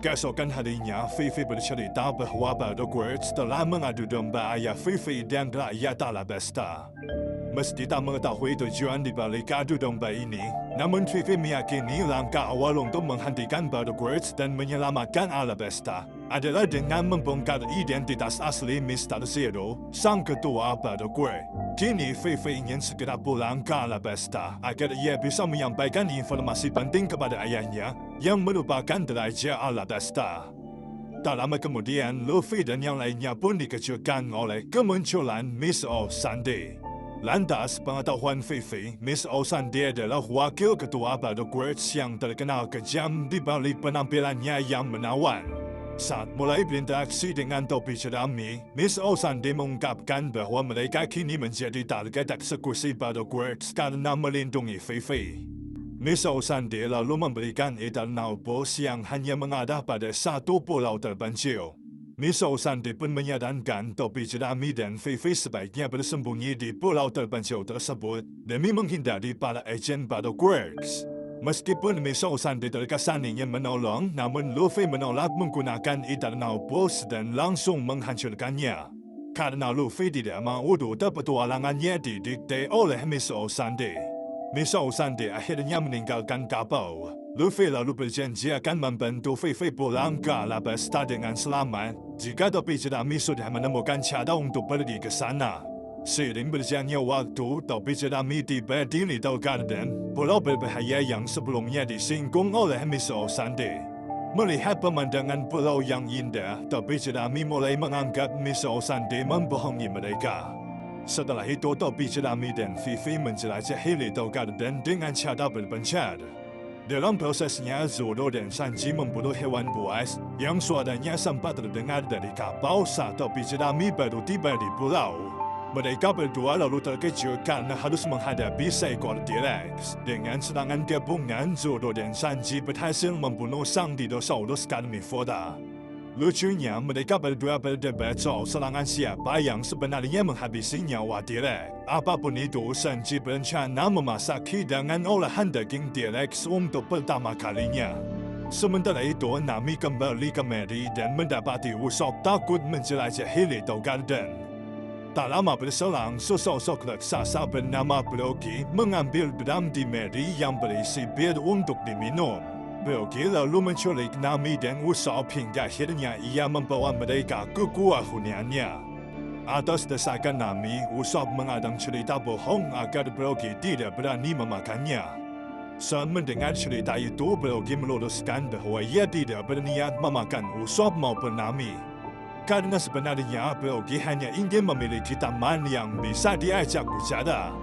Keesokan harinya, Fifi bercerita bahawa Battleworks telah mengadu domba ayah Fifi dan rakyat Alabasta. Meski tak mengetahui tujuan di balik adu domba ini, namun Fifi meyakini langkah awal untuk menghentikan Battleworks dan menyelamatkan Alabasta adalah dengan membongkar identitas asli Mr. Zero, sang ketua Battleworks. Kini Fifi ingin segera pulang ke Alabasta agar ia bisa menyampaikan informasi penting kepada ayahnya yang merupakan Raja Alabasta. Tak lama kemudian, Luffy dan yang lainnya pun dikejutkan oleh kemunculan Miss Osande. Lantas, pengetahuan Fifi, Miss Osande adalah wakil ketua Battleworks yang terkenal kejam di balik penampilannya yang menawan. Saat mulai berinteraksi dengan topi jerami, Miss Osande mengungkapkan bahawa mereka kini menjadi target eksekusi Battleworks karena melindungi Fifi. Miss Osande lalu memberikan Eternal Pose yang hanya mengarah pada satu pulau terpencil. Miss Osande pun menyarankan topi jerami dan Fifi sebaiknya bersembunyi di pulau terpencil tersebut demi menghindari para ejen Battleworks. Meskipun Miss Osande terkesan ingin menolong, namun Luffy menolak menggunakan Eternal Pose dan langsung menghancurkannya. Karena Luffy tidak mahu rute petualangannya didikte oleh Miss Osande. Miss Osande akhirnya meninggalkan kapal. Luffy lalu berjanji akan membantu Fifi pulang ke Alabasta dengan selamat jika topi jerami sudah menemukan cara untuk pergi ke sana. Seiring berjalannya waktu, topi jerami tiba di Little Garden, pulau berbahaya yang sebelumnya disinggung oleh Miss Osande. Melihat pemandangan pulau yang indah, topi jerami mulai menganggap Miss Osande membohongi mereka. Setelah itu, topi jerami dan Fifi menjelajahi Little Garden dengan cara berpencar. Dalam prosesnya, Zoro dan Sanji memburu hewan buas yang suaranya sempat terdengar dari kapal saat topi jerami baru tiba di pulau. Mereka berdua lalu terkejut karena harus menghadapi seekor T-Rex. Dengan serangan gabungan, Zoro dan Sanji berhasil membunuh sang dinosaurus karnivora. Lucunya, mereka berdua berdebat soal serangan siapa yang sebenarnya menghabisi nyawa T-Rex. Apapun itu, Sanji berencana memasak hidangan olahan daging T-Rex untuk pertama kalinya. Sementara itu, Nami kembali ke Mary dan mendapati Usopp takut menjelajahi Little Garden. Tak lama berselang, sesosok raksasa bernama Brogy mengambil drum di Mary yang berisi bir untuk diminum. Brogy lalu menculik Nami dan Usopp hingga akhirnya ia membawa mereka ke gua huniannya. Atas desakan Nami, Usopp mengadang cerita bohong agar Brogy tidak berani memakannya. Saat mendengar cerita itu, Brogy meluruskan bahawa ia tidak berniat memakan Usopp maupun Nami. Karena sebenarnya Brogy hanya ingin memiliki teman yang bisa diajak bicara.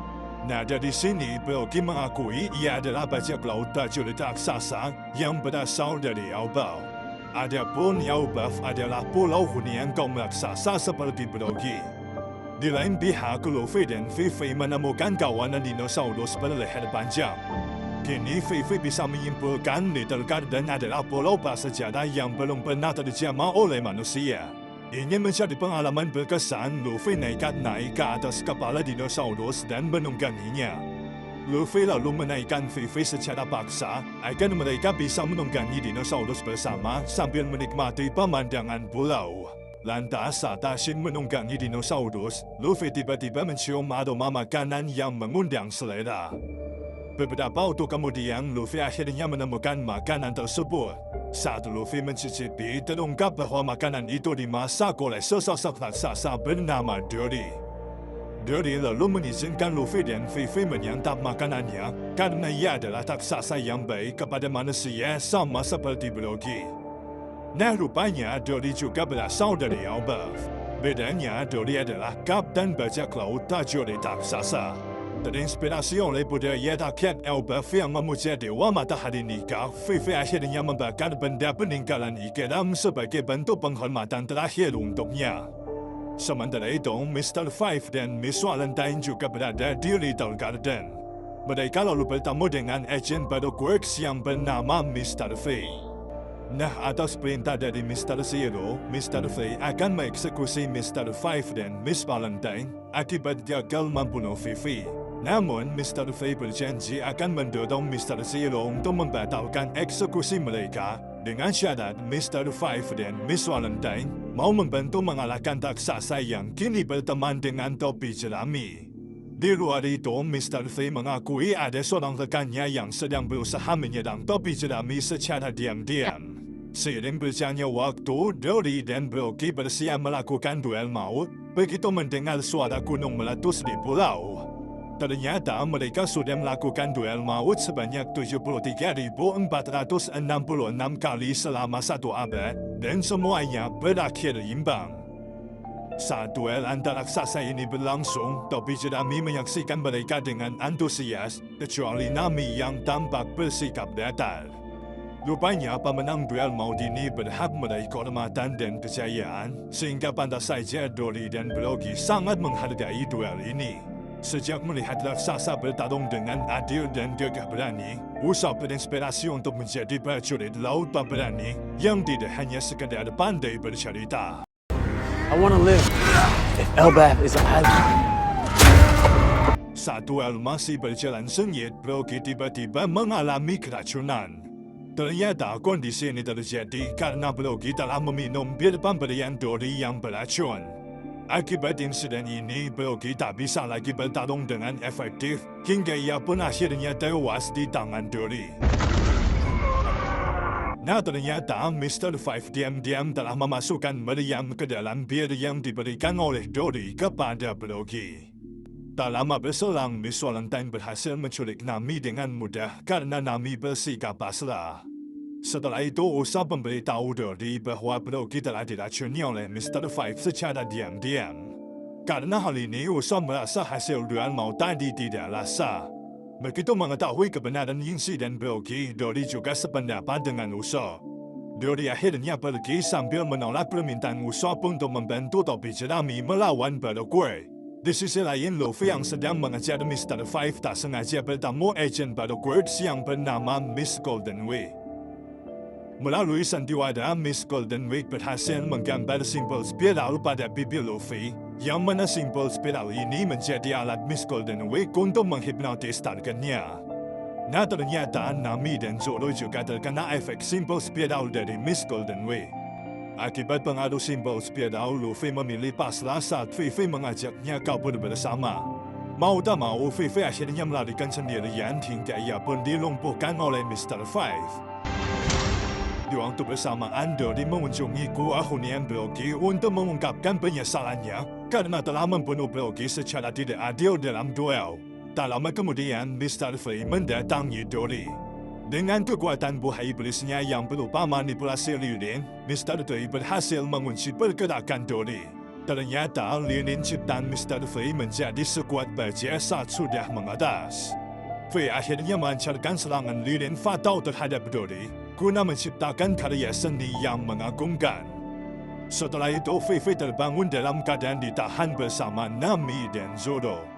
Nah, dari sini Brogy mengakui ia adalah bajak laut prajurit raksasa yang berasal dari Yao-Buff. Adapun Yao-Buff adalah pulau hunian kaum raksasa seperti Brogy. Di lain pihak, Luffy dan Fifi menemukan kawanan dinosaurus berleher panjang. Kini Fifi bisa menyimpulkan Little Garden adalah pulau prasejarah yang belum pernah terjamah oleh manusia. Ingin mencari pengalaman berkesan, Luffy nekat naik ke atas kepala dinosaurus dan menungganginya. Luffy lalu menaikkan Fifi secara paksa agar mereka bisa menunggangi dinosaurus bersama sambil menikmati pemandangan pulau. Lantas saat asyik menunggangi dinosaurus, Luffy tiba-tiba mencium aroma makanan yang mengundang selera. Beberapa waktu kemudian, Luffy akhirnya menemukan makanan tersebut. Saat Luffy mencicipi, terungkap bahawa makanan itu dimasak oleh sesosok raksasa bernama Dory. Dory lalu mengizinkan Luffy dan Fifi menyantap makanannya karena ia adalah raksasa yang baik kepada manusia sama seperti Brogy. Nah, rupanya Dory juga berasal dari Yao-Buff. Bedanya, Dory adalah kapten bajak laut prajurit raksasa. Terinspirasi oleh budaya rakyat Yao-Buff yang memuja dewa matahari nikah, Fifi akhirnya membakar benda peninggalan Ikram sebagai bentuk penghormatan terakhir untuknya. Sementara itu, Mr. Five dan Miss Valentine juga berada di Little Garden. Mereka lalu bertemu dengan ejen Battleworks yang bernama Mr. Fei. Nah, atas perintah dari Mr. Zero, Mr. Fei akan mengeksekusi Mr. Five dan Miss Valentine akibat gagal membunuh Fifi. Namun, Mr. Fei berjanji akan mendorong Mr. Zero untuk membatalkan eksekusi mereka Dengan syarat Mr. Five dan Miss Valentine mau membantu mengalahkan raksasa yang kini berteman dengan topi jerami. Di luar itu, Mr. Five mengakui ada seorang rekannya yang sedang berusaha menyerang topi jerami secara diam-diam. Seiring berjalannya waktu, Dory dan Brookie bersiap melakukan duel maut begitu mendengar suara gunung meletus di pulau. Ternyata mereka sudah melakukan duel maut sebanyak 73.466 kali selama 1 abad dan semuanya berakhir imbang. Saat duel antara raksasa ini berlangsung, topi jerami menyaksikan mereka dengan antusias, kecuali Nami yang tampak bersikap datar. Rupanya pemenang duel maut ini berhak meraih kehormatan dan kejayaan, sehingga pantas saja Dory dan Brookie sangat menghargai duel ini. Sejak melihat raksasa bertarung dengan adil dan gagah berani, Usopp berinspirasi untuk menjadi prajurit laut pemberani yang tidak hanya sekadar pandai bercerita. I want to live. If Elbaf is alive. Saat duel masih berjalan sengit, Brookie tiba-tiba mengalami keracunan. Ternyata kondisi ini terjadi karena Brookie telah meminum bir pemberian Dory yang beracun. Akibat insiden ini, Brookie tak bisa lagi bertarung dengan efektif hingga ia pun akhirnya tewas di tangan Dory. Nah, ternyata Mr. Five diam-diam telah memasukkan meriam ke dalam bir yang diberikan oleh Dory kepada Brookie. Tak lama berselang, Miss Valentine berhasil menculik Nami dengan mudah karena Nami bersikap pasrah. Setelah itu, Usopp memberitahu Dory bahawa Brookie telah diracuni oleh Mr. Five secara diam-diam. Karena hal ini, Usopp merasa hasil duel maut tadi tidaklah sah. Begitu mengetahui kebenaran insiden Brookie, Dory juga sependapat dengan Usopp. Dory akhirnya pergi sambil menolak permintaan Usopp untuk membantu topi jerami melawan Baroque. Di sisi lain, Luffy yang sedang mengejar Mr. Five tak sengaja bertemu agen Baroque yang bernama Miss Golden Week. Melalui sandiwara, Miss Golden Week berhasil menggambar simbol spiral pada bibir Luffy, yang mana simbol spiral ini menjadi alat Miss Golden Week untuk menghipnotis targetnya. Nah, ternyata Nami dan Zoro juga terkena efek simbol spiral dari Miss Golden Week. Akibat pengaruh simbol spiral, Luffy memilih pasrah saat Vivi mengajaknya kabur bersama. Mau tak mau, Vivi akhirnya melarikan sendirian hingga ia pun dilumpuhkan oleh Mr. Five. Di waktu bersamaan, Dory mengunjungi gua hunian Brookie untuk mengungkapkan penyesalannya karena telah membunuh Brookie secara tidak adil dalam duel. Tak lama kemudian, Mr. Five mendatangi Dory. Dengan kekuatan buah iblisnya yang berupa manipulasi lilin, Mr. Five berhasil mengunci pergerakan Dory. Ternyata lilin ciptaan Mr. Five menjadi sekuat baja saat sudah mengeras. Five akhirnya melancarkan serangan lilin fatal terhadap Dory guna menciptakan karya seni yang mengagumkan. Setelah itu, Vivi terbangun dalam keadaan ditahan bersama Nami dan Zoro.